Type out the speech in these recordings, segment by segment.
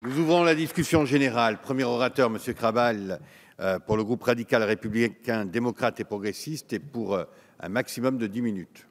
Nous ouvrons la discussion générale. Premier orateur, M. Krabal, pour le groupe radical républicain, démocrate et progressiste, et pour un maximum de 10 minutes.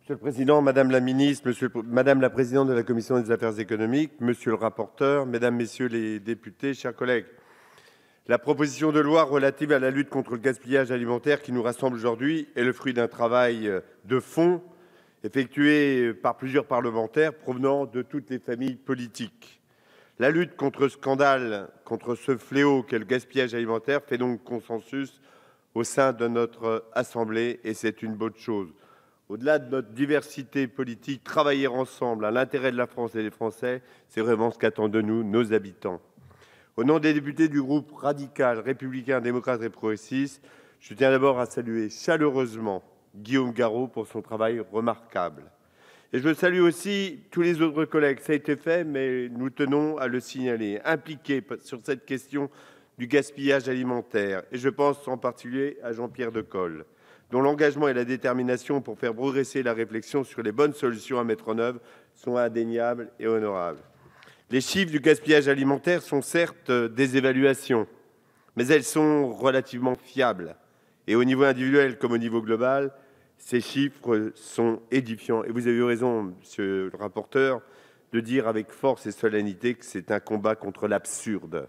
Monsieur le Président, Madame la Ministre, Madame la Présidente de la Commission des Affaires économiques, Monsieur le rapporteur, Mesdames, Messieurs les députés, chers collègues, la proposition de loi relative à la lutte contre le gaspillage alimentaire qui nous rassemble aujourd'hui est le fruit d'un travail de fond effectué par plusieurs parlementaires provenant de toutes les familles politiques. La lutte contre ce scandale, contre ce fléau qu'est le gaspillage alimentaire fait donc consensus au sein de notre Assemblée et c'est une bonne chose. Au-delà de notre diversité politique, travailler ensemble à l'intérêt de la France et des Français, c'est vraiment ce qu'attendent de nous nos habitants. Au nom des députés du groupe radical, républicain, démocrate et progressiste, je tiens d'abord à saluer chaleureusement Guillaume Garot pour son travail remarquable. Et je salue aussi tous les autres collègues. Ça a été fait, mais nous tenons à le signaler, impliqués sur cette question du gaspillage alimentaire. Et je pense en particulier à Jean-Pierre Decolle, dont l'engagement et la détermination pour faire progresser la réflexion sur les bonnes solutions à mettre en œuvre sont indéniables et honorables. Les chiffres du gaspillage alimentaire sont certes des évaluations, mais elles sont relativement fiables. Et au niveau individuel comme au niveau global, ces chiffres sont édifiants. Et vous avez eu raison, monsieur le rapporteur, de dire avec force et solennité que c'est un combat contre l'absurde.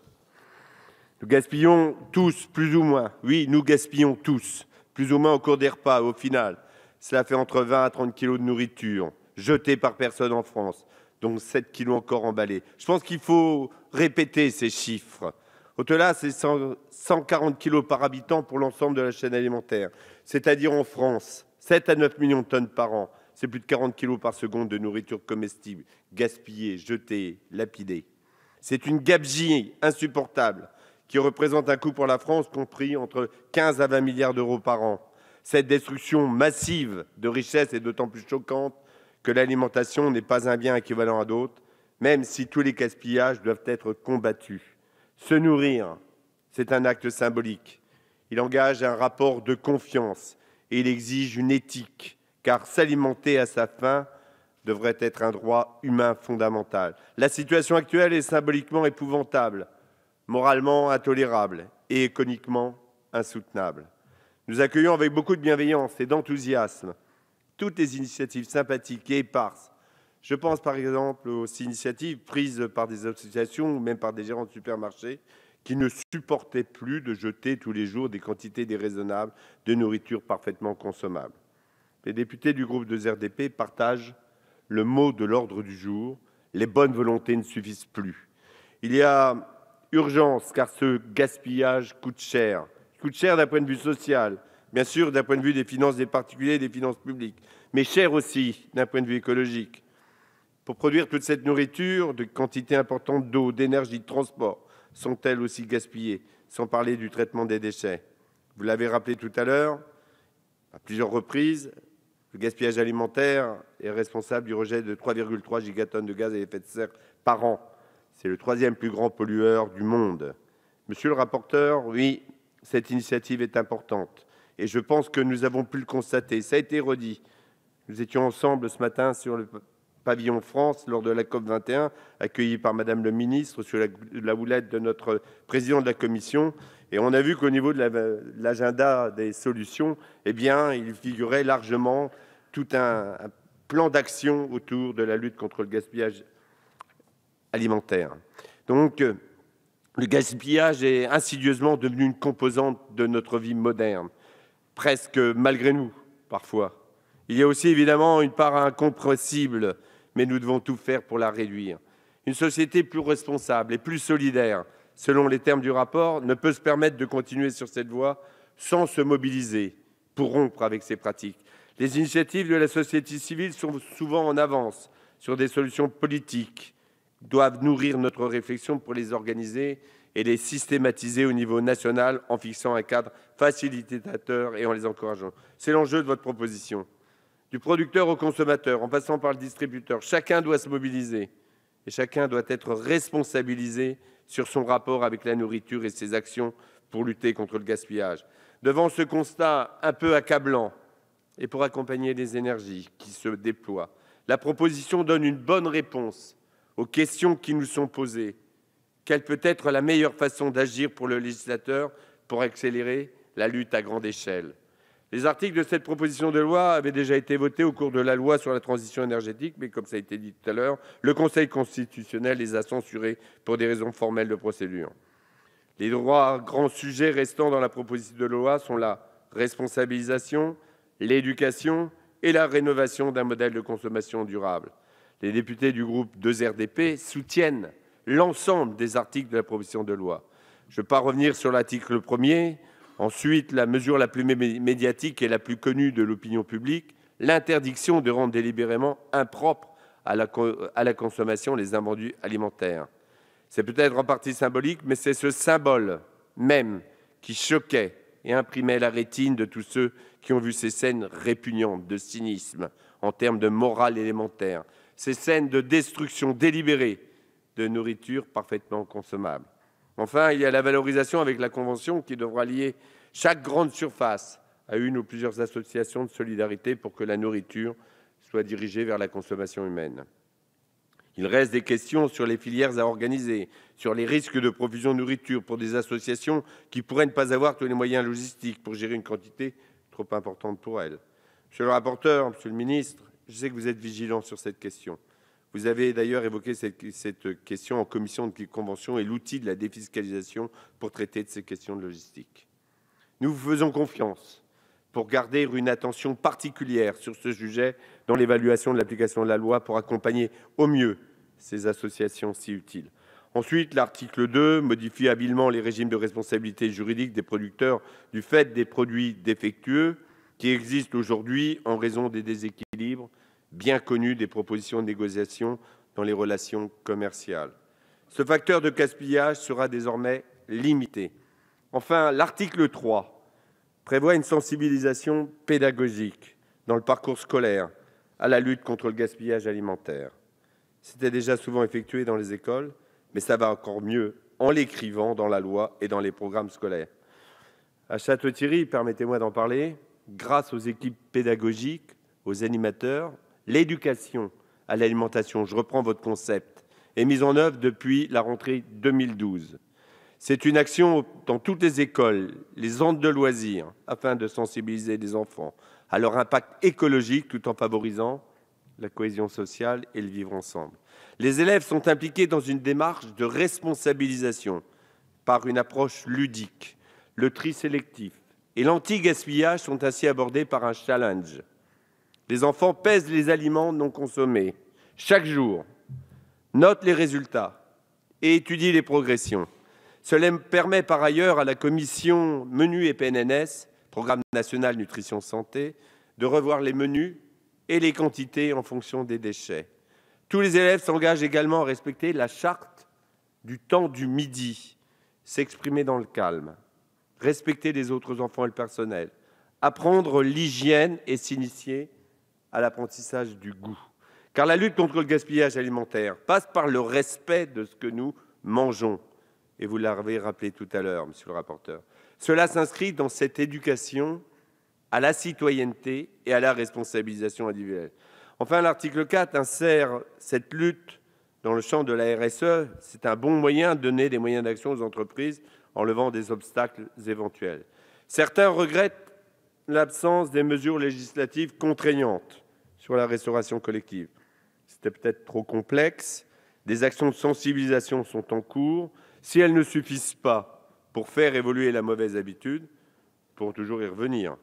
Nous gaspillons tous, plus ou moins. Oui, nous gaspillons tous, plus ou moins au cours des repas. Au final, cela fait entre 20 à 30 kilos de nourriture jetée par personne en France, dont 7 kilos encore emballés. Je pense qu'il faut répéter ces chiffres. Au-delà, c'est 140 kilos par habitant pour l'ensemble de la chaîne alimentaire, c'est-à-dire en France, 7 à 9 millions de tonnes par an. C'est plus de 40 kilos par seconde de nourriture comestible, gaspillée, jetée, lapidée. C'est une gabegie insupportable qui représente un coût pour la France compris entre 15 à 20 milliards d'euros par an. Cette destruction massive de richesses est d'autant plus choquante que l'alimentation n'est pas un bien équivalent à d'autres, même si tous les gaspillages doivent être combattus. Se nourrir, c'est un acte symbolique. Il engage un rapport de confiance et il exige une éthique, car s'alimenter à sa faim devrait être un droit humain fondamental. La situation actuelle est symboliquement épouvantable, moralement intolérable et économiquement insoutenable. Nous accueillons avec beaucoup de bienveillance et d'enthousiasme toutes les initiatives sympathiques et éparses. Je pense par exemple aux initiatives prises par des associations ou même par des gérants de supermarchés qui ne supportaient plus de jeter tous les jours des quantités déraisonnables de nourriture parfaitement consommable. Les députés du groupe des RDP partagent le mot de l'ordre du jour. Les bonnes volontés ne suffisent plus. Il y a urgence car ce gaspillage coûte cher. Il coûte cher d'un point de vue social, bien sûr d'un point de vue des finances des particuliers et des finances publiques, mais cher aussi d'un point de vue écologique. Pour produire toute cette nourriture, de quantités importantes d'eau, d'énergie, de transport sont-elles aussi gaspillées, sans parler du traitement des déchets. Vous l'avez rappelé tout à l'heure, à plusieurs reprises, le gaspillage alimentaire est responsable du rejet de 3,3 gigatonnes de gaz à effet de serre par an. C'est le troisième plus grand pollueur du monde. Monsieur le rapporteur, oui, cette initiative est importante et je pense que nous avons pu le constater. Ça a été redit. Nous étions ensemble ce matin sur le pavillon France lors de la COP21, accueillis par Madame le ministre sur la houlette de notre président de la Commission. Et on a vu qu'au niveau de l'agenda des solutions, eh bien, il figurait largement tout un plan d'action autour de la lutte contre le gaspillage alimentaire. Donc, le gaspillage est insidieusement devenu une composante de notre vie moderne, presque malgré nous, parfois. Il y a aussi évidemment une part incompressible, mais nous devons tout faire pour la réduire. Une société plus responsable et plus solidaire, selon les termes du rapport, ne peut se permettre de continuer sur cette voie sans se mobiliser pour rompre avec ces pratiques. Les initiatives de la société civile sont souvent en avance sur des solutions politiques, doivent nourrir notre réflexion pour les organiser et les systématiser au niveau national en fixant un cadre facilitateur et en les encourageant. C'est l'enjeu de votre proposition. Du producteur au consommateur, en passant par le distributeur, chacun doit se mobiliser et chacun doit être responsabilisé sur son rapport avec la nourriture et ses actions pour lutter contre le gaspillage. Devant ce constat un peu accablant et pour accompagner les énergies qui se déploient, la proposition donne une bonne réponse aux questions qui nous sont posées. Quelle peut être la meilleure façon d'agir pour le législateur pour accélérer la lutte à grande échelle? Les articles de cette proposition de loi avaient déjà été votés au cours de la loi sur la transition énergétique, mais comme ça a été dit tout à l'heure, le Conseil constitutionnel les a censurés pour des raisons formelles de procédure. Les trois grands sujets restants dans la proposition de loi sont la responsabilisation, l'éducation et la rénovation d'un modèle de consommation durable. Les députés du groupe 2RDP soutiennent l'ensemble des articles de la proposition de loi. Je ne vais pas revenir sur l'article 1er. Ensuite, la mesure la plus médiatique et la plus connue de l'opinion publique, l'interdiction de rendre délibérément impropres à la consommation les invendus alimentaires. C'est peut-être en partie symbolique, mais c'est ce symbole même qui choquait et imprimait la rétine de tous ceux qui ont vu ces scènes répugnantes de cynisme en termes de morale élémentaire, ces scènes de destruction délibérée de nourriture parfaitement consommable. Enfin, il y a la valorisation avec la Convention qui devra lier chaque grande surface à une ou plusieurs associations de solidarité pour que la nourriture soit dirigée vers la consommation humaine. Il reste des questions sur les filières à organiser, sur les risques de profusion de nourriture pour des associations qui pourraient ne pas avoir tous les moyens logistiques pour gérer une quantité trop importante pour elles. Monsieur le rapporteur, monsieur le ministre, je sais que vous êtes vigilant sur cette question. Vous avez d'ailleurs évoqué cette question en commission de convention et l'outil de la défiscalisation pour traiter de ces questions de logistique. Nous vous faisons confiance pour garder une attention particulière sur ce sujet dans l'évaluation de l'application de la loi pour accompagner au mieux ces associations si utiles. Ensuite, l'article 2 modifie habilement les régimes de responsabilité juridique des producteurs du fait des produits défectueux qui existent aujourd'hui en raison des déséquilibres bien connus des propositions de négociation dans les relations commerciales. Ce facteur de gaspillage sera désormais limité. Enfin, l'article 3 prévoit une sensibilisation pédagogique dans le parcours scolaire à la lutte contre le gaspillage alimentaire. C'était déjà souvent effectué dans les écoles, mais ça va encore mieux en l'écrivant dans la loi et dans les programmes scolaires. À Château-Thierry, permettez-moi d'en parler, grâce aux équipes pédagogiques, aux animateurs, l'éducation à l'alimentation, je reprends votre concept, est mise en œuvre depuis la rentrée 2012. C'est une action dans toutes les écoles, les centres de loisirs, afin de sensibiliser les enfants à leur impact écologique tout en favorisant la cohésion sociale et le vivre ensemble. Les élèves sont impliqués dans une démarche de responsabilisation par une approche ludique. Le tri sélectif et l'anti-gaspillage sont ainsi abordés par un challenge. Les enfants pèsent les aliments non consommés chaque jour, notent les résultats et étudient les progressions. Cela permet par ailleurs à la commission Menu et PNNS, Programme national nutrition santé, de revoir les menus et les quantités en fonction des déchets. Tous les élèves s'engagent également à respecter la charte du temps du midi, s'exprimer dans le calme, respecter les autres enfants et le personnel, apprendre l'hygiène et s'initier à l'apprentissage du goût. Car la lutte contre le gaspillage alimentaire passe par le respect de ce que nous mangeons. Et vous l'avez rappelé tout à l'heure, monsieur le rapporteur. Cela s'inscrit dans cette éducation à la citoyenneté et à la responsabilisation individuelle. Enfin, l'article 4 insère cette lutte dans le champ de la RSE. C'est un bon moyen de donner des moyens d'action aux entreprises en levant des obstacles éventuels. Certains regrettent l'absence des mesures législatives contraignantes sur la restauration collective. C'était peut-être trop complexe. Des actions de sensibilisation sont en cours. Si elles ne suffisent pas pour faire évoluer la mauvaise habitude, pour toujours y revenir.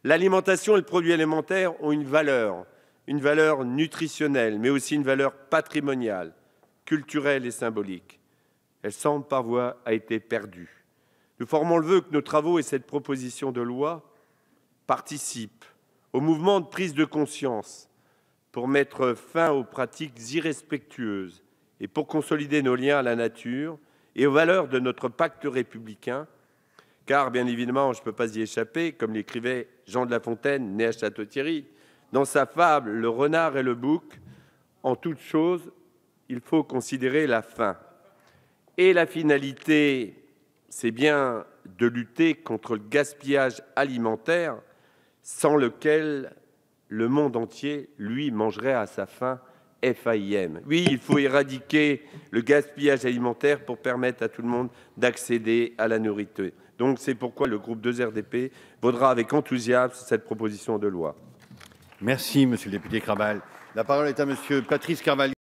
L'alimentation et le produit alimentaire ont une valeur nutritionnelle, mais aussi une valeur patrimoniale, culturelle et symbolique. Elle semble par voie a été perdue. Nous formons le vœu que nos travaux et cette proposition de loi participent au mouvement de prise de conscience pour mettre fin aux pratiques irrespectueuses et pour consolider nos liens à la nature et aux valeurs de notre pacte républicain, car, bien évidemment, je ne peux pas y échapper, comme l'écrivait Jean de La Fontaine, né à Château-Thierry, dans sa fable Le renard et le bouc, en toute chose, il faut considérer la fin. Et la finalité, c'est bien de lutter contre le gaspillage alimentaire, sans lequel le monde entier, lui, mangerait à sa faim. FAIM. Oui, il faut éradiquer le gaspillage alimentaire pour permettre à tout le monde d'accéder à la nourriture. Donc c'est pourquoi le groupe 2RDP votera avec enthousiasme cette proposition de loi. Merci, monsieur le député Krabal. La parole est à monsieur Patrice Carvalho.